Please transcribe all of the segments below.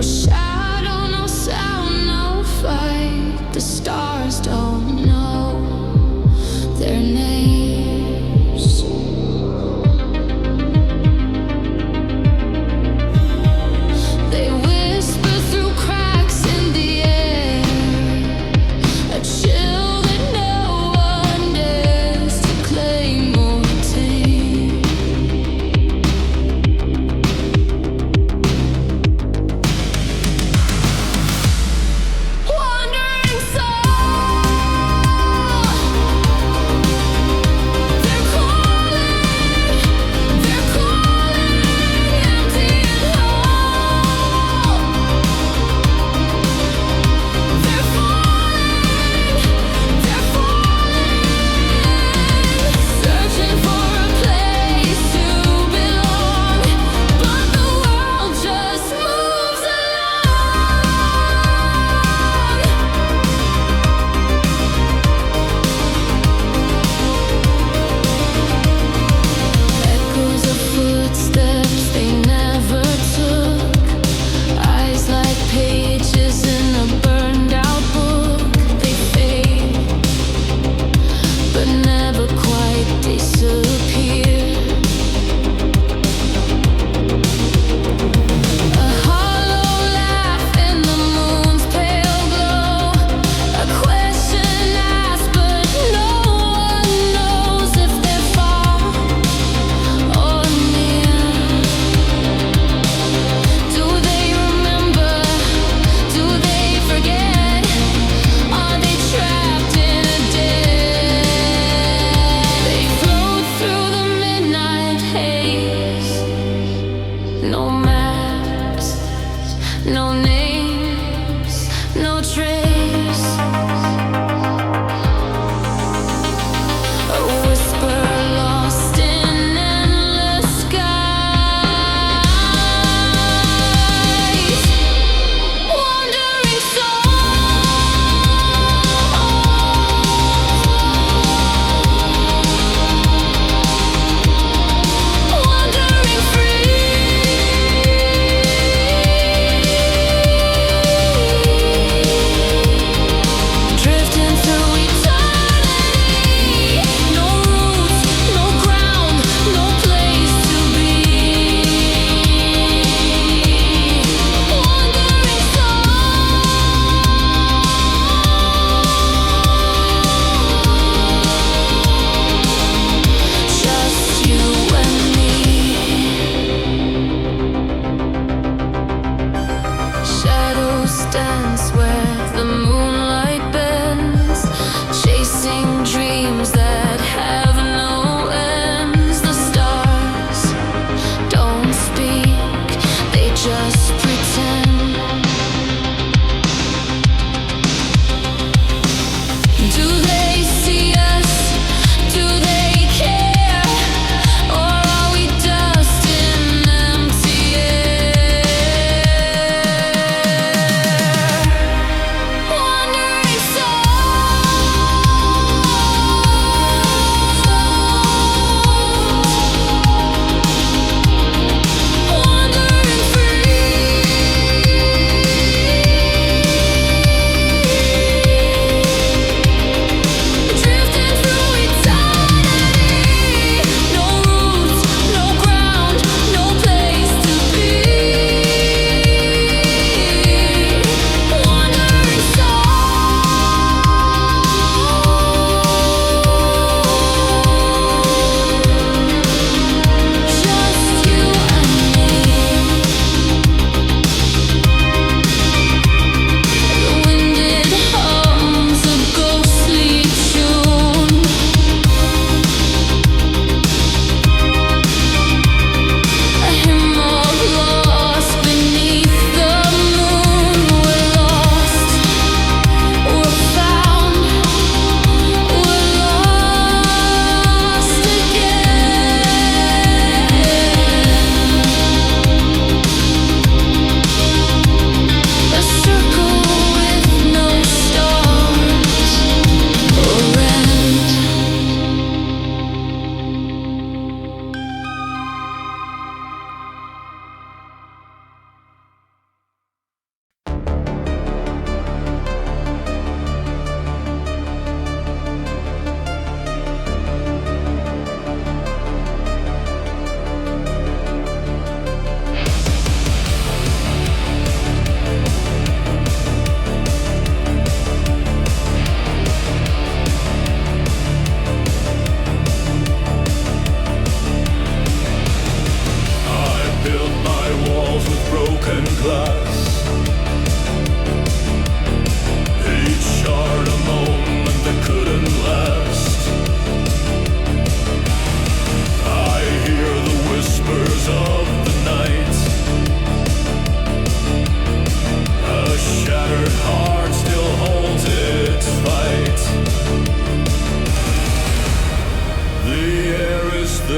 shadow, no sound, no fight. The stars don't know their names. They whisper through cracks in the air, a chill that no one dares to claim or tame.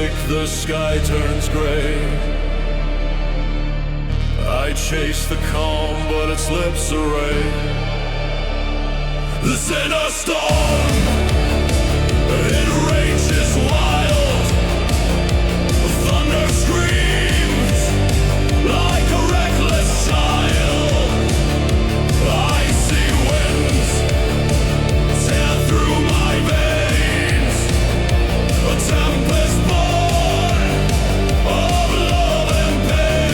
shake, the sky turns gray. I chase the calm, but its lips array. This inner storm, it rages wild. Thunder screams like a reckless child. Icy winds tear through my veins. A tempest born of love and pain.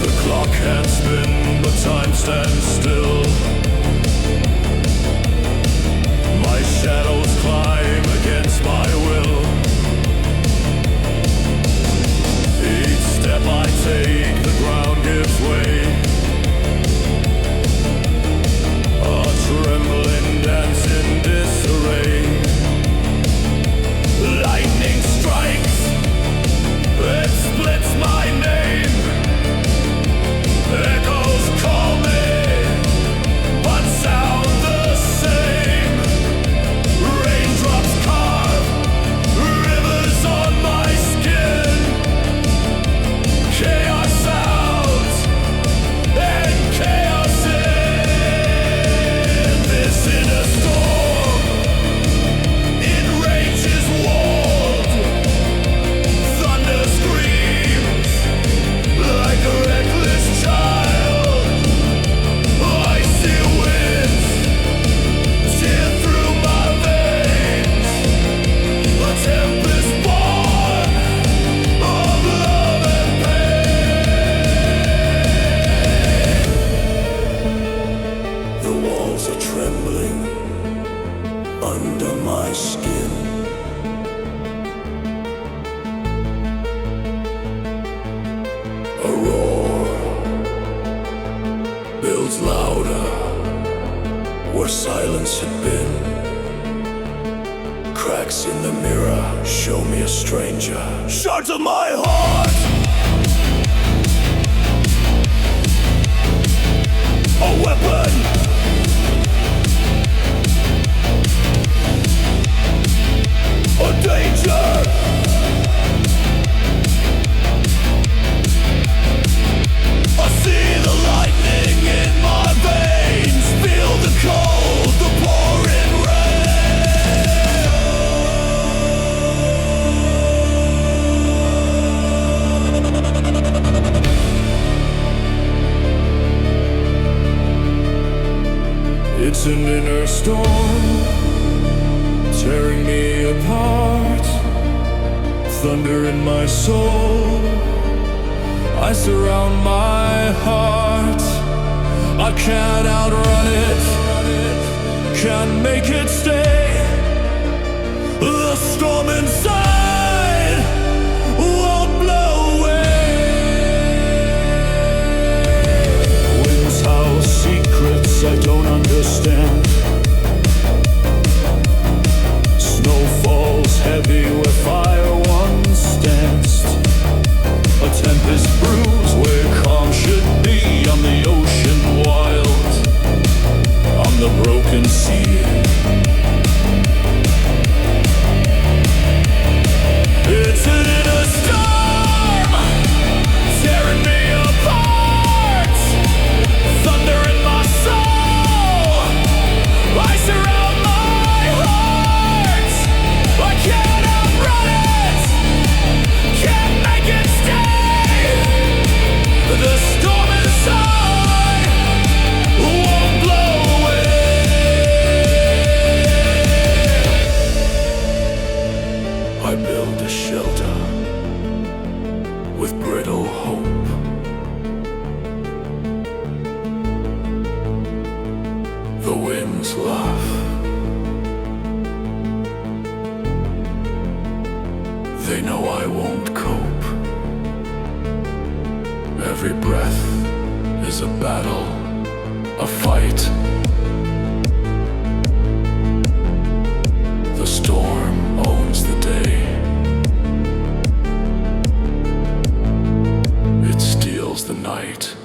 The clock can't spin, but time stands still. My shadows climb against my will. Each step I take, the ground gives way. A trembling dance in disarray. Lightning strikes, it splits my name. Echoes call me, but sound the same. Raindrops carve rivers on my skin. Chaos out and chaos in. This inner storm, it rages walled. Thunder screams like a reckless child. Icy winds tear through my veins. A tempest born of love and pain. The walls are trembling under my skin. A roar builds louder where silence had been. Cracks in the mirror show me a stranger. Shards of my heart, a weapon. A danger. I see the lightning in my veins. Feel the cold, the pouring rain. It's an inner storm, tearing me apart. Thunder in my soul, I surround my heart. I can't outrun it, can't make it stay. The storm inside won't blow away. Winds howl secrets I don't understand. Snow falls heavy where fire once danced. A tempest brews where calm should be. I'm the ocean wild, I'm the broken sea. It's an inner storm, tearing me apart. Thunder in my soul, I surround my heart. I can't outrun it, can't make it stay. The storm inside won't blow away. I build a shelter with brittle hope. The winds laugh, they know I won't cope. Every breath is a battle, a fight. The storm owns the day. It steals the night.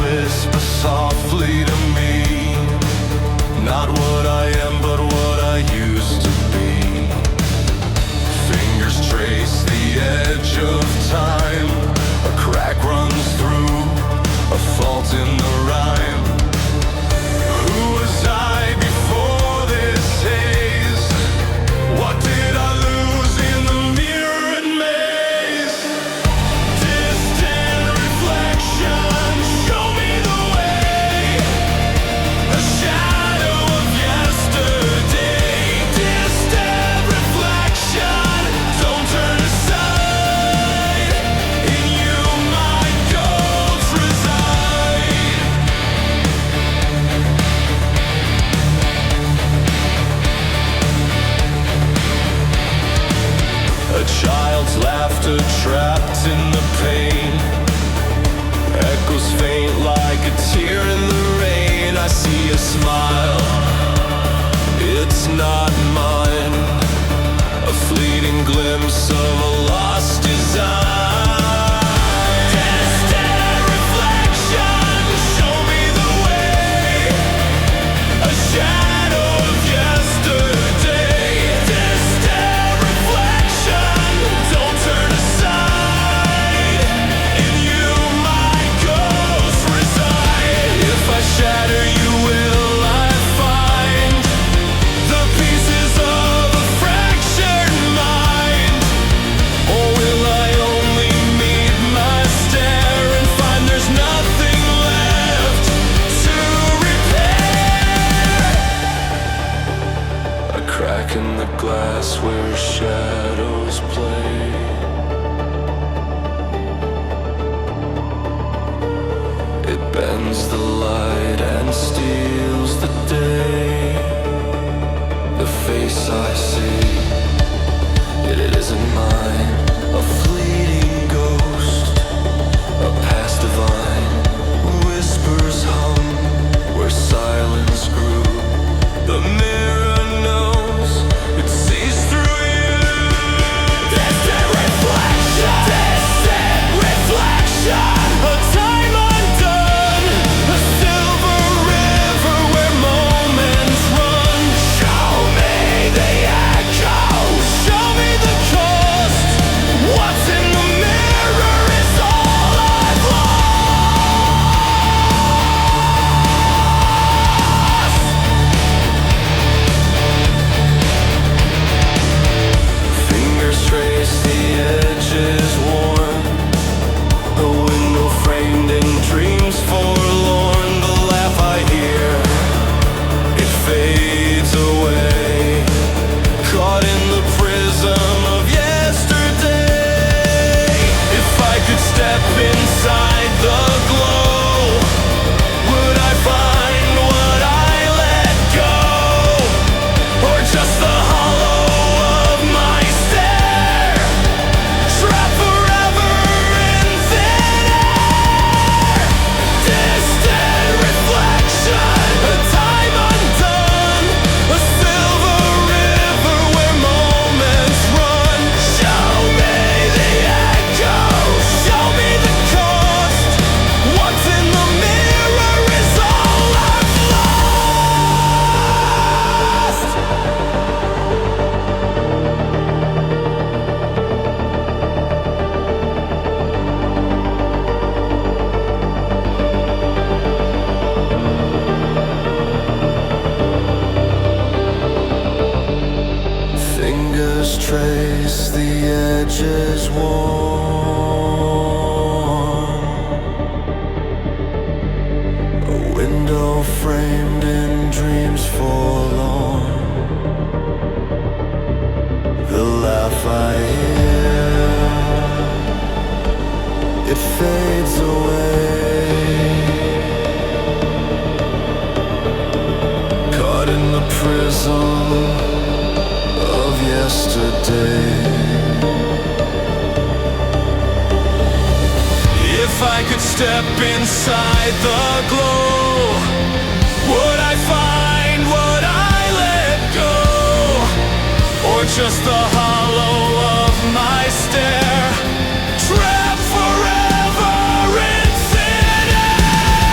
whisper softly to me, not what I am, but what I used to be. Fingers trace the edge of time, a crack runs through, a fault in the rhyme. Who was I before this haze? What did I lose in the mirrored maze? Distant reflection, show me the way. A shadow of yesterday. Distant reflection, don't turn aside. In you my ghosts reside. A child's laughter trapped in the pain, echoes faint like a tear in the rain. I see a smile, it's not mine, a fleeting glimpse of a lost design. Distant reflection, show me the way. A shadow of yesterday. Distant reflection, don't turn aside. In you my ghosts reside. If I shatter you, will I find the pieces of a fractured mind? Or will I only meet my stare and find there's nothing left to repair? A crack in the glass where shadows play. It bends the light and steals the day. The face I see, it isn't mine. A fleeting ghost, a past divine. Whispers hum where silence grew. The mirror knows it sees through you. Distant reflection, distant reflection. A time undone, a silver river where moments run. Show me the echo, show me the cost. What's in the mirror is all I've lost. Fingers trace the edges worn, a window framed in dreams forlorn. The laugh I hear, it fades away, caught in the prism of yesterday. If I could step inside the glow, would I find what I let go? Or just the hollow of my stare, trapped forever in thin air? Distant reflection, a time undone, a silver river where moments run. Show me the echo, show me the cost. What's in the mirror is all I've lost. Fingers trace the edges worn, a window framed in dreams forlorn. The laugh I hear, it fades away, caught in the prism of yesterday. If I could step inside the glow, would I find what I let go? Or just the hollow of my stare, trapped forever in thin air?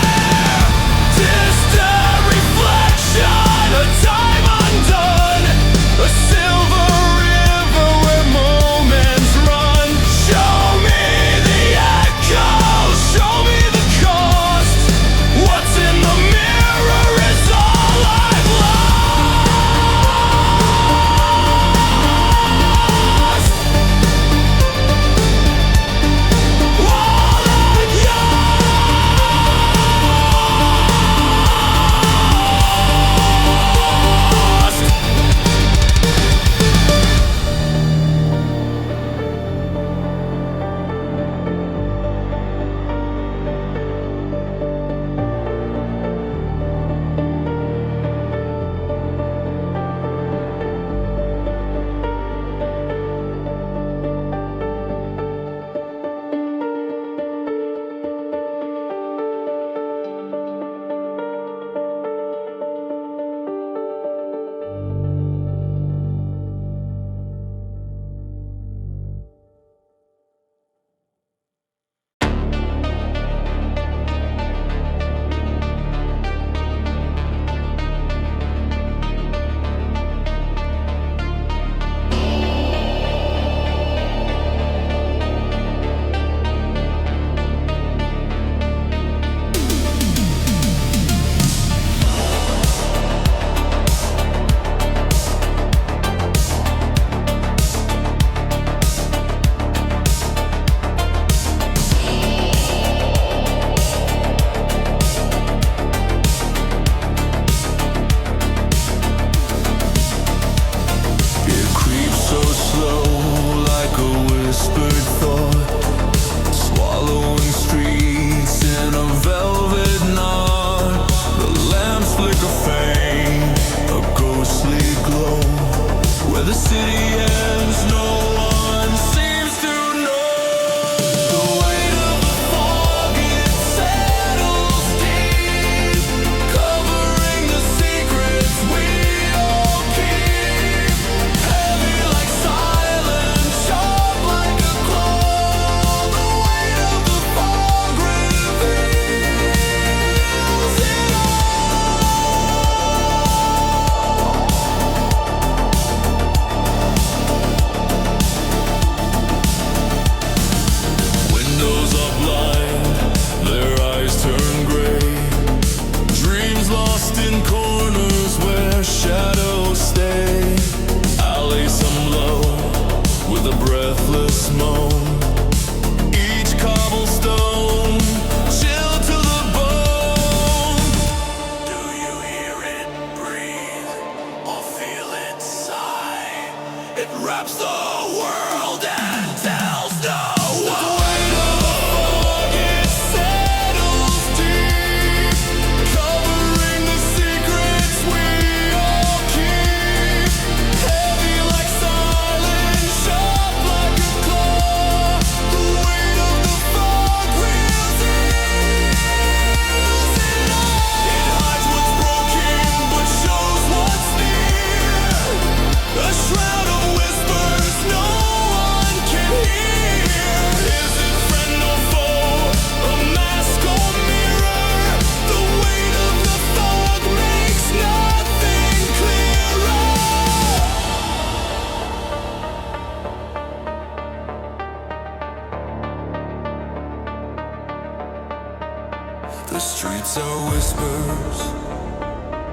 The streets are whispers,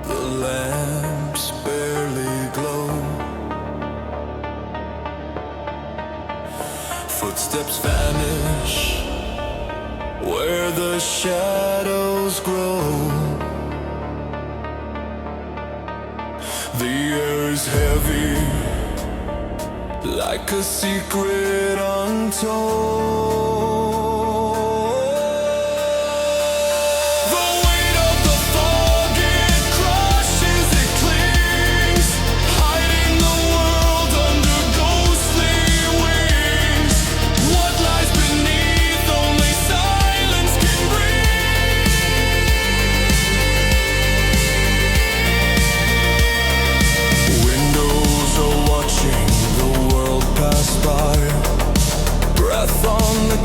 the lamps barely glow. Footsteps vanish where the shadows grow. The air is heavy, like a secret untold. The weight of the fog, it crushes, it clings, hiding the world under ghostly wings. What lies beneath, only silence can bring. Windows are watching the world pass by, breath on the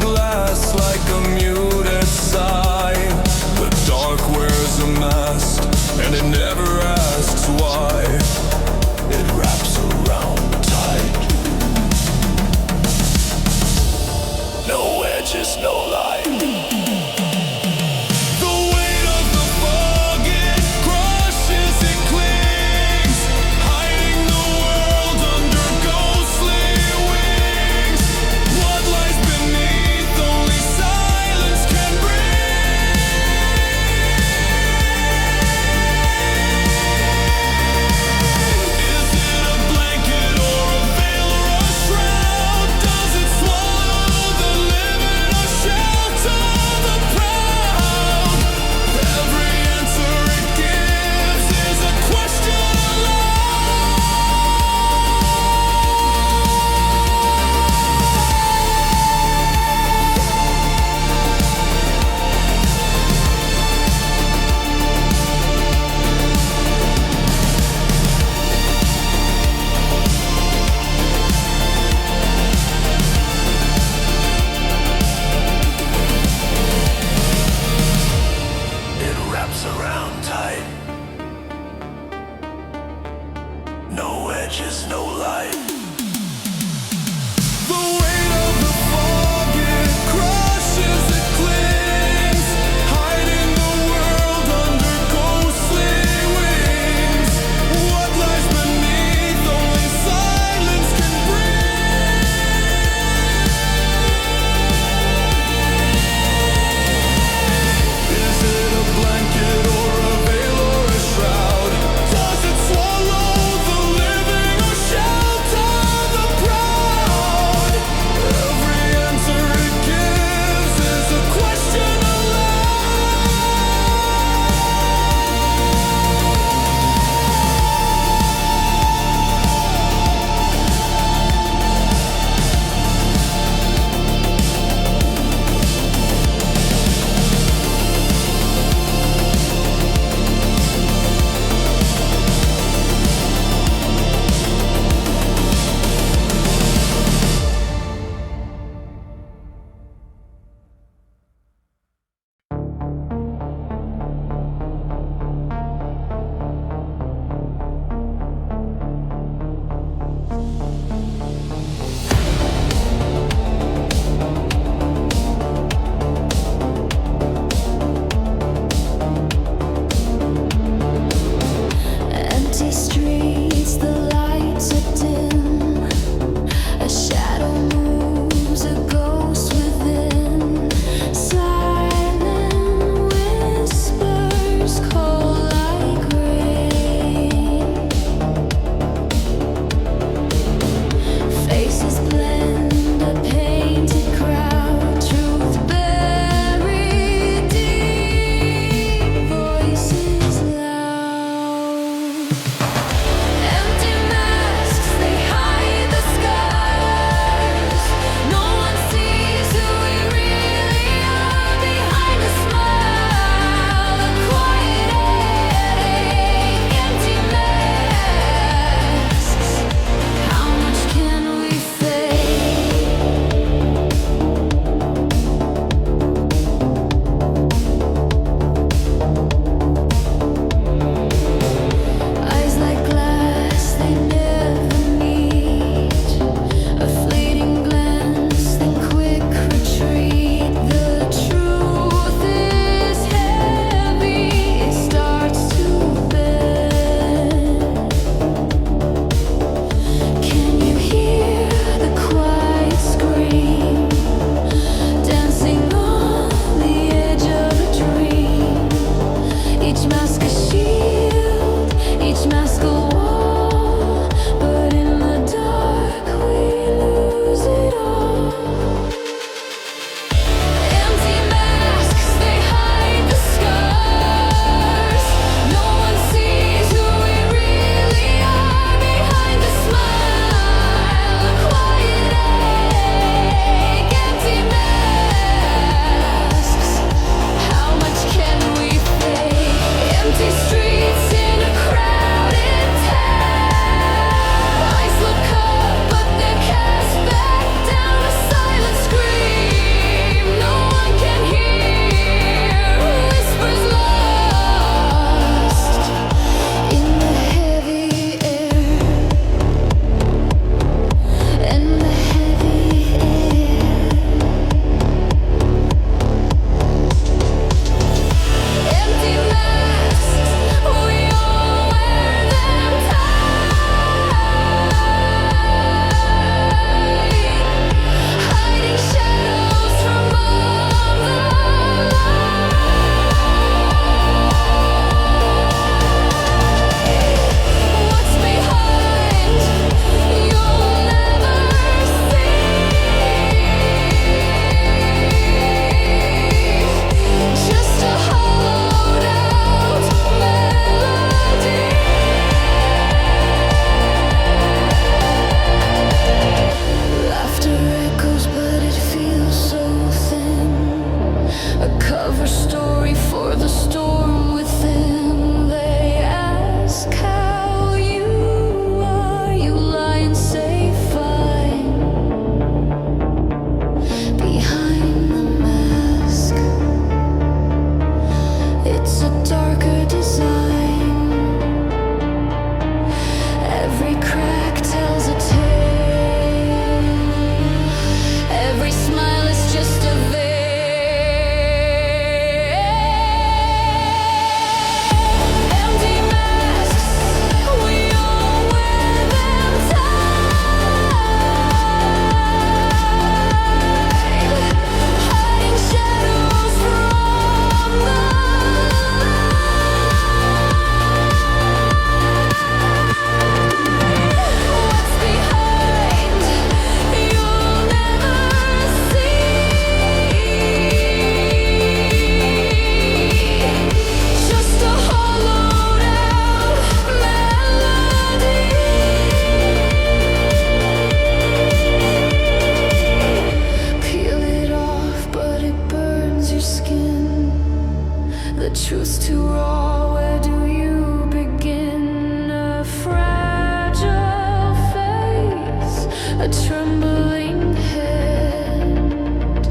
truth's too raw, where do you begin? A fragile face, a trembling hand.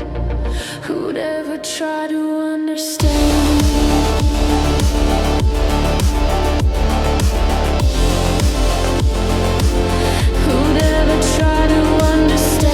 Who'd ever try to understand? Who'd ever try to understand?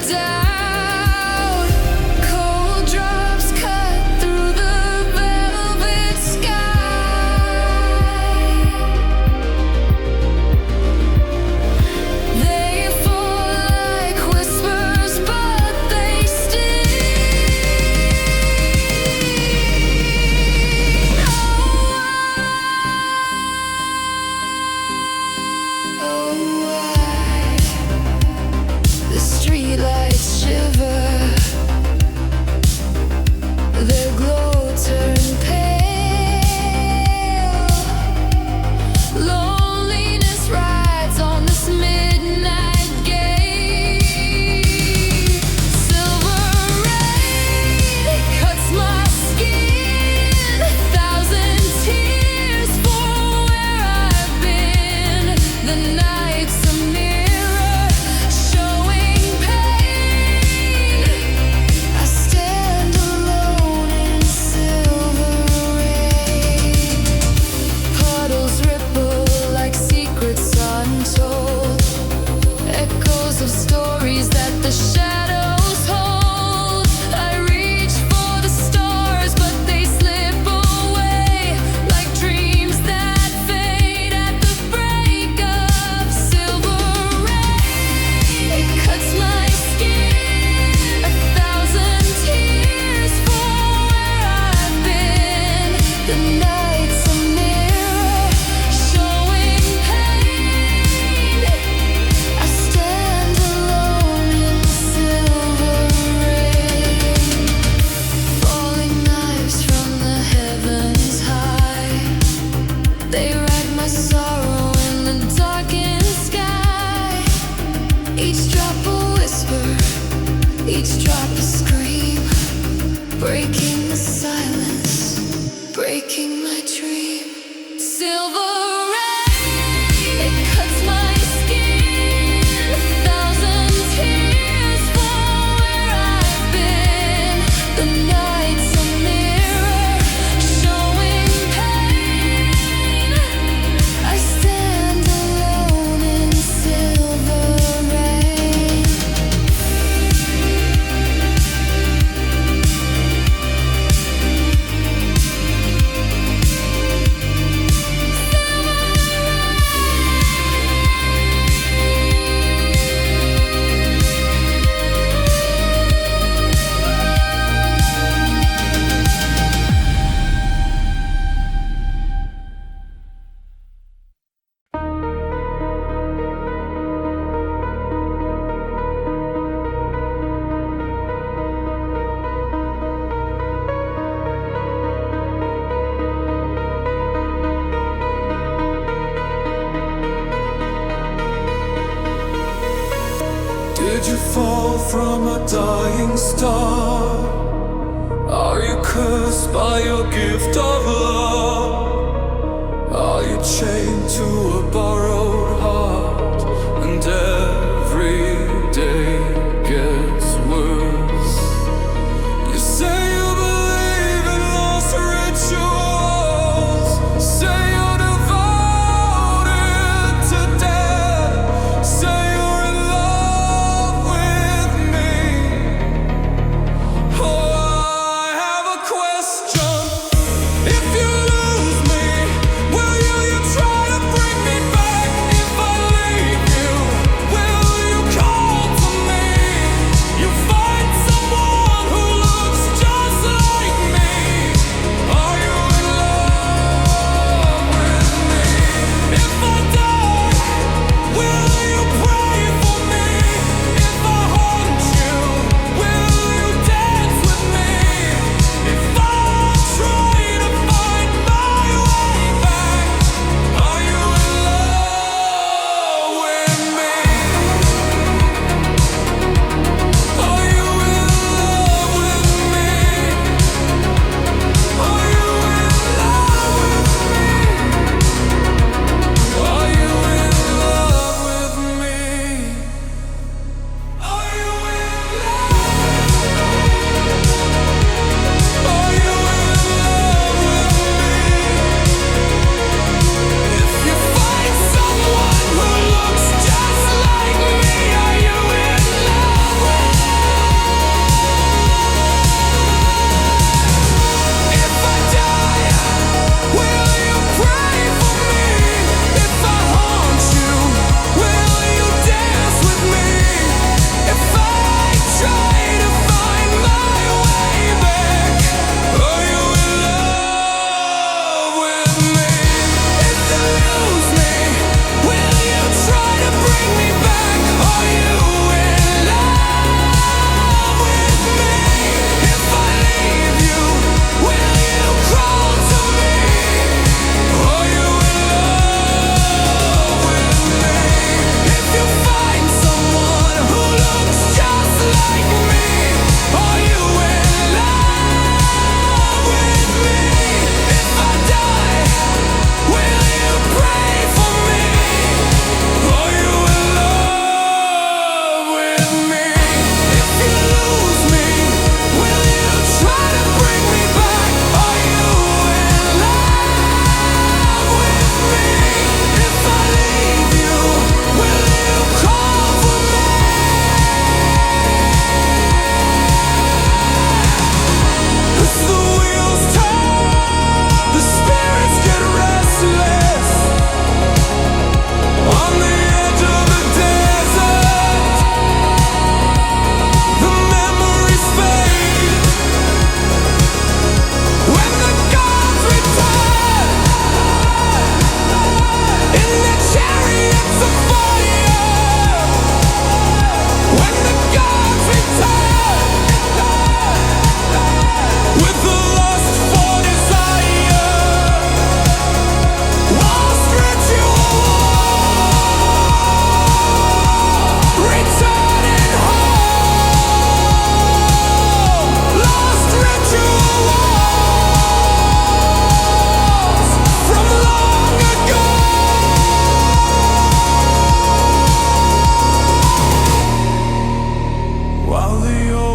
doubt. Cold drops cut through the velvet sky. They fall like whispers, but they sting. Oh, why the streetlights shiver, their glow turn pale. Loneliness rides on this midnight gate. Silver rain cuts my skin, 1,000 tears for where I've been. The night's a mirror showing pain. I stand alone in silver rain. Puddles ripple like secrets untold, echoes of stories that the shadows hold. I reach for the stars, but they slip away like dreams that fade at the break of silver rain. It cuts my skin, 1,000 tears for where I've been. The night's a mirror showing pain. I stand alone in silver rain. Falling knives from the heavens high, they write my sorrow in the darkened sky. Each drop a whisper, each drop a scream, breaking the silence, breaking my dream. Silver rain, it cuts my skin, 1,000 tears for where I've been. The night's a mirror showing pain. I stand alone in silver rain. Did you fall from a dying star? Are you cursed by your gift of love? Are you chained to a borrowed heart? And every day gets worse. You say you believe in lost rituals, say you're devoted to death, say you're in love with me. Oh, I have a question. If you lose me, will you try to bring me back?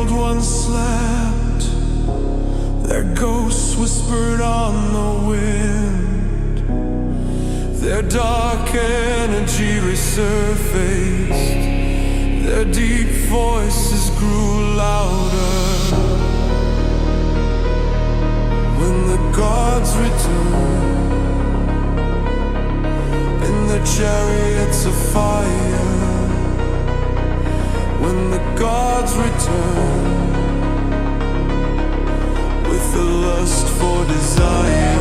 old ones slept, their ghosts whispered on the wind, their dark energy resurfaced, their deep voices grew louder. When the gods return in their chariots of fire, when the gods return with the lust for desire.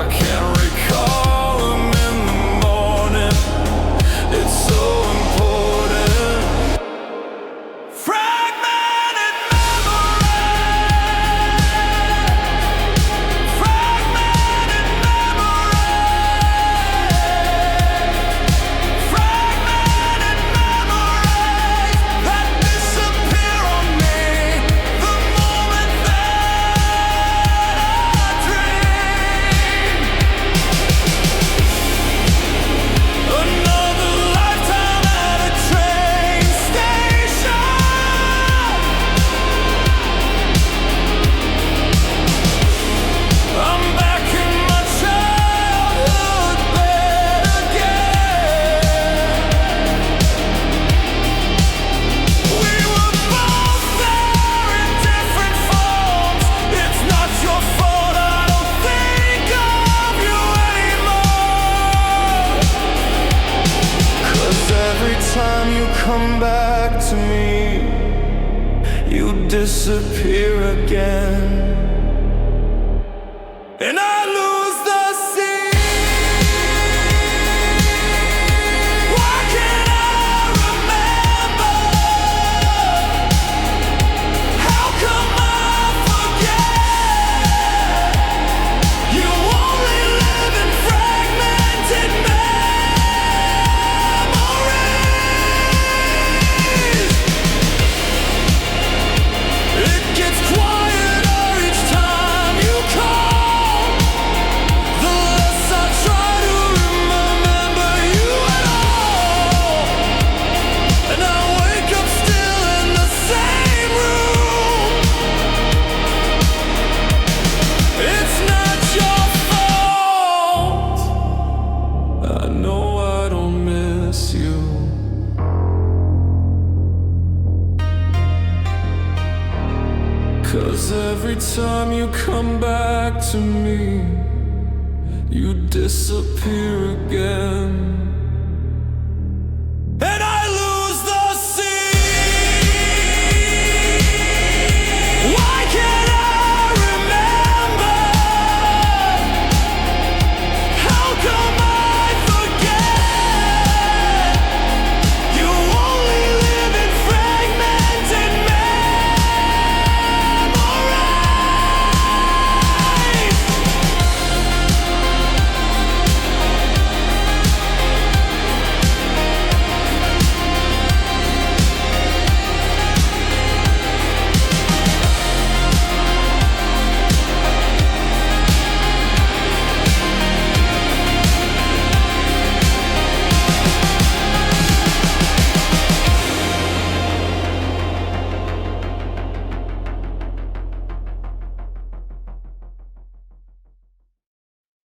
I can't recall them in the morning. It's so important. Fragmented memory. Fragmented memory. Fragmented memories that disappear on me the moment that I dream. Another lifetime at a train station. I'm back in my childhood bed again. We were both there in different forms. It's not your fault I don't think of you anymore. 'Cause every time you come back to me, you disappear again. And I lose the sea. Why can't I remember? How come I forget? You only live in fragmented memories. It gets quieter each time you call. The less I try to remember you at all. And I wake up still in the same room. It's not your fault. I know I don't miss you. 'Cause every time you come back to me, you disappear again.